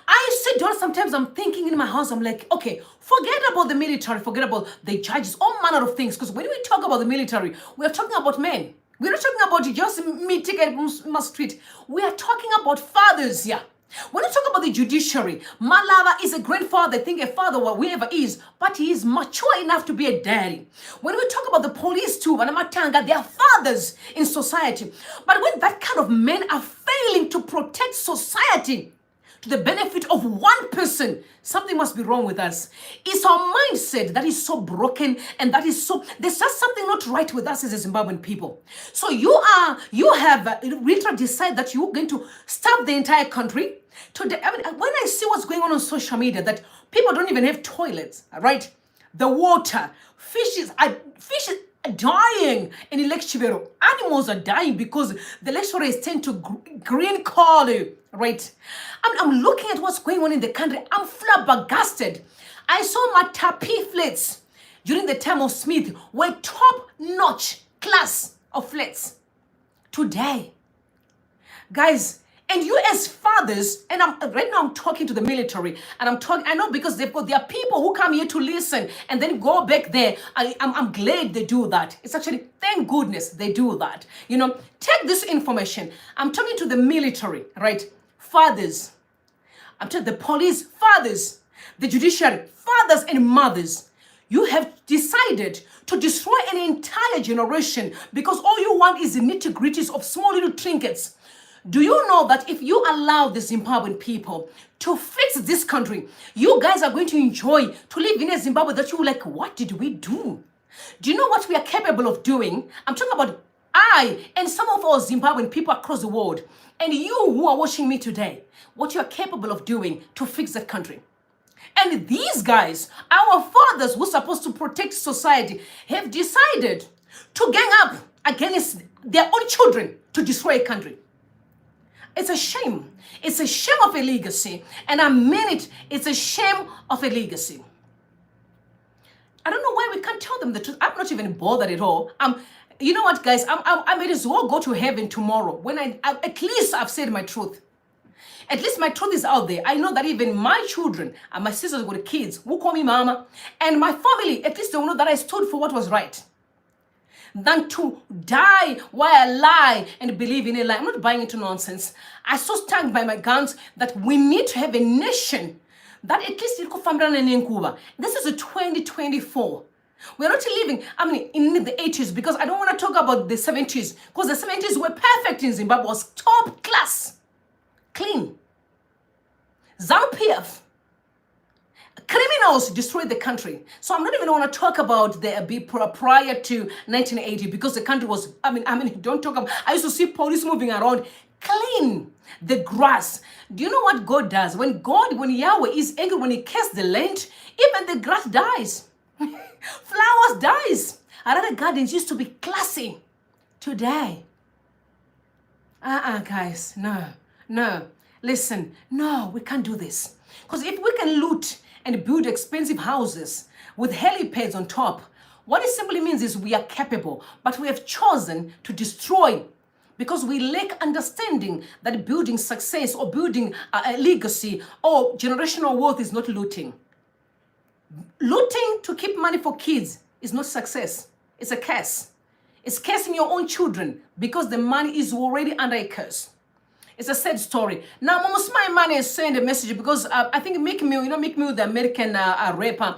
I sit down, sometimes I'm thinking in my house, I'm like, okay, forget about the military, forget about the judges, all manner of things. Because when we talk about the military, we are talking about men. We're not talking about just me taking my street. We are talking about fathers here. When you talk about the judiciary, Malava is a grandfather, I think a father or whoever is, but he is mature enough to be a daddy. When we talk about the police too, Wanamatanga, they are fathers in society. But when that kind of men are failing to protect society to the benefit of one person, something must be wrong with us. It's our mindset that is so broken, and that is so, there's just something not right with us as a Zimbabwean people. So you have really decided that you're going to stop the entire country. When I see what's going on social media, that people don't even have toilets, right? The water, fishes are dying in Lake Chivero. Animals are dying because the Lake Chivero is turned to green color, right? I'm looking at what's going on in the country. I'm flabbergasted. I saw my tapi flats during the time of Smith were top-notch class of flats. Today, guys, and you as fathers, and right now I'm talking to the military, and I know because there are people who come here to listen and then go back there. I'm glad they do that. It's actually, thank goodness they do that. You know, take this information. I'm talking to the military, right? Fathers. I'm talking the police, fathers. The judiciary, fathers and mothers. You have decided to destroy an entire generation because all you want is the nitty-gritties of small little trinkets. Do you know that if you allow the Zimbabwean people to fix this country, you guys are going to enjoy to live in a Zimbabwe that you're like, what did we do? Do you know what we are capable of doing? I'm talking about I and some of our Zimbabwean people across the world, and you who are watching me today, what you are capable of doing to fix that country. And these guys, our fathers who are supposed to protect society, have decided to gang up against their own children to destroy a country. It's a shame. It's a shame of a legacy. And I mean it. It's a shame of a legacy. I don't know why we can't tell them the truth. I'm not even bothered at all. You know what, guys? I may as well go to heaven tomorrow when at least I've said my truth. At least my truth is out there. I know that even my children and my sisters with kids who call me mama, and my family, at least they will know that I stood for what was right, than to die while I lie and believe in a lie. I'm not buying into nonsense. I so stand by my guns that we need to have a nation that at least this is a 2024. We're not living, in the 80s, because I don't want to talk about the 70s, because the 70s were perfect in Zimbabwe, was top class, clean. ZANU-PF. Criminals destroyed the country. So I'm not even want to talk about the prior to 1980 because the country was, don't talk about, I used to see police moving around, clean the grass. Do you know what God does? When Yahweh is angry, when he casts the land, even the grass dies. Flowers dies. Other gardens used to be classy. Today, guys, no. Listen, no, we can't do this. Because if we can loot and build expensive houses with helipads on top, what it simply means is we are capable, but we have chosen to destroy because we lack understanding that building success or building a legacy or generational wealth is not looting. Looting to keep money for kids is not success. It's a curse. It's cursing your own children because the money is already under a curse. It's a sad story. Now, my man is sent a message because I think Mick Mill, the American rapper,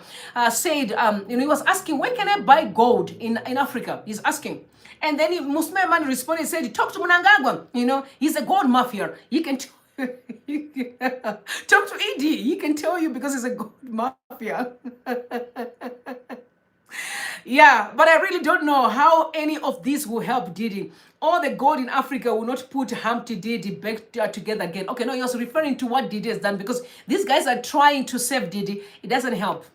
said, he was asking, where can I buy gold in Africa? He's asking. And then Musma man responded and said, talk to mnangagwa. He's a gold mafia. He can talk to ED. He can tell you because he's a gold mafia. Yeah, but I really don't know how any of this will help Diddy. All the gold in Africa will not put Humpty Diddy back together again. Okay, no, he was referring to what Diddy has done because these guys are trying to save Diddy. It doesn't help.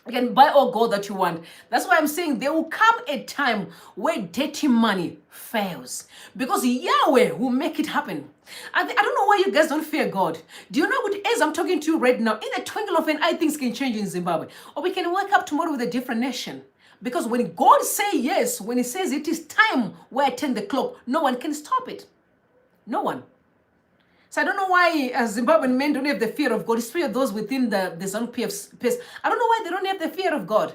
You can buy all gold that you want. That's why I'm saying there will come a time where dirty money fails. Because Yahweh will make it happen. I don't know why you guys don't fear God. Do you know what, as I'm talking to you right now, in a twinkle of an eye, things can change in Zimbabwe. Or we can wake up tomorrow with a different nation. Because when God says yes, when he says it is time where I turn the clock, no one can stop it. No one. So I don't know why Zimbabwean men don't have the fear of God, especially those within the ZANU-PF space. I don't know why they don't have the fear of God.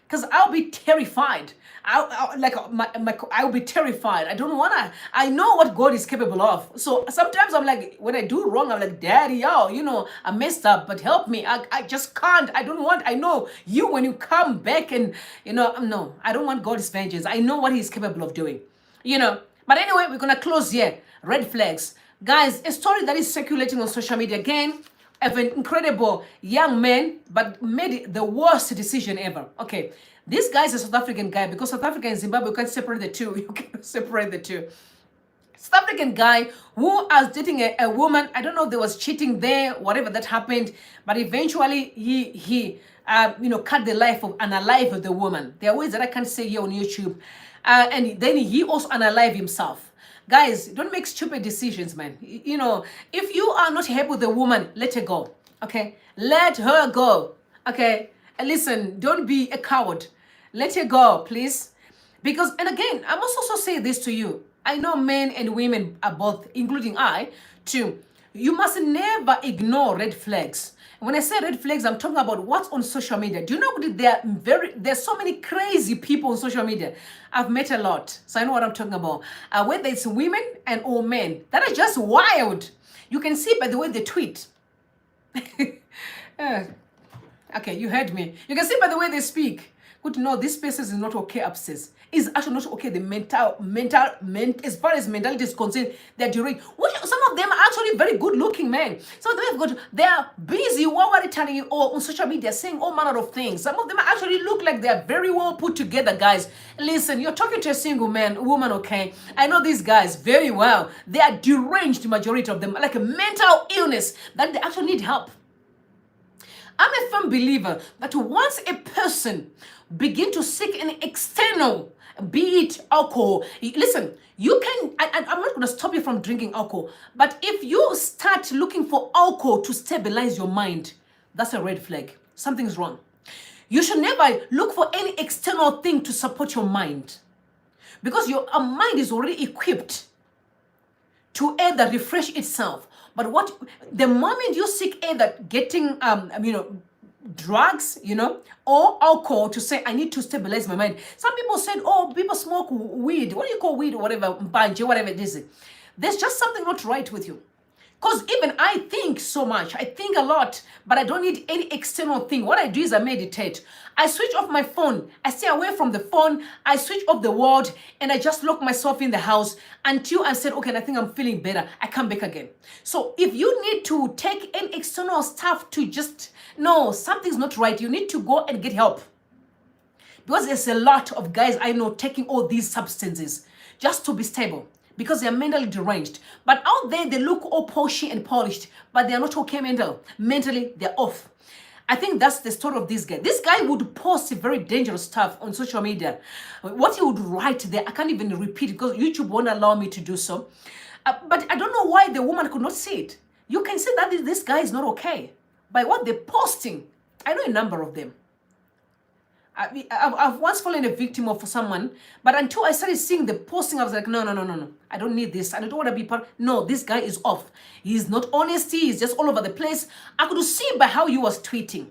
Because I'll be terrified. I'll be terrified. I don't want to. I know what God is capable of. So sometimes I'm like, when I do wrong, I'm like, Daddy, I messed up, but help me. I just can't. I don't want. I know you when you come back and, no, I don't want God's vengeance. I know what he's capable of doing, But anyway, we're going to close here. Red flags. Guys, a story that is circulating on social media again of an incredible young man, but made the worst decision ever. Okay, this guy is a South African guy because South Africa and Zimbabwe, you can't separate the two. You can't separate the two. South African guy who was dating a woman. I don't know if there was cheating there, whatever that happened, but eventually he cut the life of unalive the woman. There are words that I can't say here on YouTube. And then he also unalived himself. Guys, don't make stupid decisions, man. If you are not happy with the woman, let her go. Okay? Let her go. Okay? And listen, don't be a coward. Let her go, please. Because, and again, I must also say this to you. I know men and women are both, including I, too. You must never ignore red flags. When I say red flags, I'm talking about what's on social media. Do you know what? There's so many crazy people on social media. I've met a lot, so I know what I'm talking about. Whether it's women and or men, that are just wild. You can see by the way they tweet. Okay, you heard me. You can see by the way they speak. Good to know this person is not okay upstairs. Is actually not okay. The mental, as far as mentality is concerned, they're deranged. Some of them are actually very good looking men. Some of them they are busy telling you on social media saying all manner of things. Some of them actually look like they're very well put together, guys. Listen, you're talking to a single woman, okay? I know these guys very well. They are deranged, the majority of them, like a mental illness that they actually need help. I'm a firm believer that once a person begin to seek an external, be it alcohol, listen, you can, I'm not going to stop you from drinking alcohol, but if you start looking for alcohol to stabilize your mind, that's a red flag. Something's wrong. You should never look for any external thing to support your mind, because your mind is already equipped to either refresh itself. But the moment you seek either getting, drugs, or alcohol to say, I need to stabilize my mind. Some people said, oh, people smoke weed. What do you call weed or whatever, whatever it is. There's just something not right with you. Because even I think so much. I think a lot, but I don't need any external thing. What I do is I meditate. I switch off my phone. I stay away from the phone. I switch off the world, and I just lock myself in the house until I said, okay, I think I'm feeling better. I come back again. So if you need to take any external stuff to just, no, something's not right, you need to go and get help. Because there's a lot of guys I know taking all these substances just to be stable, because they're mentally deranged. But out there, they look all poshy and polished, but they're not okay mentally, they're off. I think that's the story of this guy. This guy would post very dangerous stuff on social media. What he would write there, I can't even repeat it because YouTube won't allow me to do so. But I don't know why the woman could not see it. You can see that this guy is not okay by what they're posting. I know a number of them. I've once fallen a victim of someone, but until I started seeing the posting, I was like, no. I don't need this. I don't want to be part. No, this guy is off. He's not honest. He's just all over the place. I could see by how he was tweeting.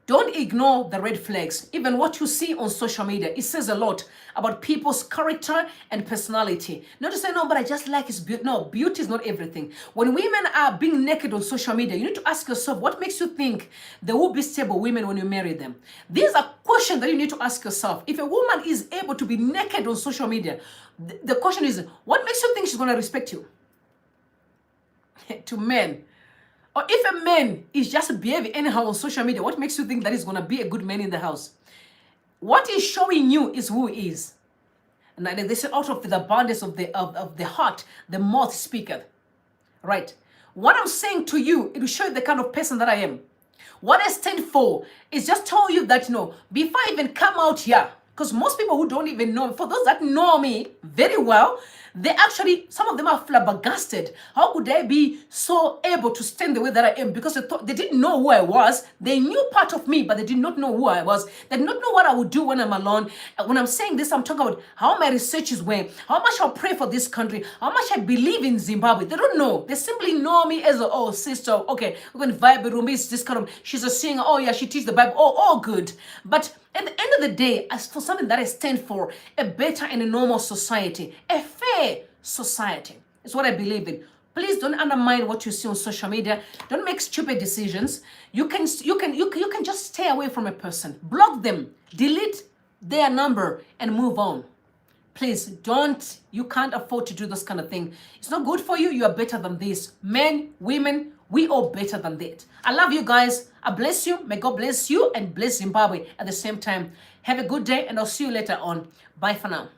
Don't ignore the red flags. Even what you see on social media, it says a lot about people's character and personality. Not to say, no, but I just like his beauty. No, beauty is not everything. When women are being naked on social media, you need to ask yourself, what makes you think they will be stable women when you marry them? These are questions that you need to ask yourself. If a woman is able to be naked on social media, the question is, what makes you think she's going to respect you? To men, Or if a man is just behaving anyhow on social media, what makes you think that he's going to be a good man in the house? What he's showing you is who he is. And they say, out of the abundance of the heart, the mouth speaketh. Right? What I'm saying to you, it will show you the kind of person that I am. What I stand for is just tell you that, before I even come out here, because most people who don't even know, for those that know me very well, they actually, some of them are flabbergasted. How could I be so able to stand the way that I am? Because they didn't know who I was. They knew part of me, but they did not know who I was. They did not know what I would do when I'm alone. When I'm saying this, I'm talking about how my research is going, how much I'll pray for this country, how much I believe in Zimbabwe. They don't know. They simply know me as a, sister, okay, we're going to vibe with is this kind of, she's a singer, oh yeah, she teaches the Bible, oh good. But at the end of the day, as for something that I stand for, a better and a normal society, a fair society, is what I believe in. Please don't undermine what you see on social media. Don't make stupid decisions. You can just stay away from a person, block them, delete their number, and move on. Please don't. You can't afford to do this kind of thing. It's not good for you. You are better than this. Men, women, we are better than that. I love you guys. I bless you. May God bless you and bless Zimbabwe at the same time. Have a good day, and I'll see you later on. Bye for now.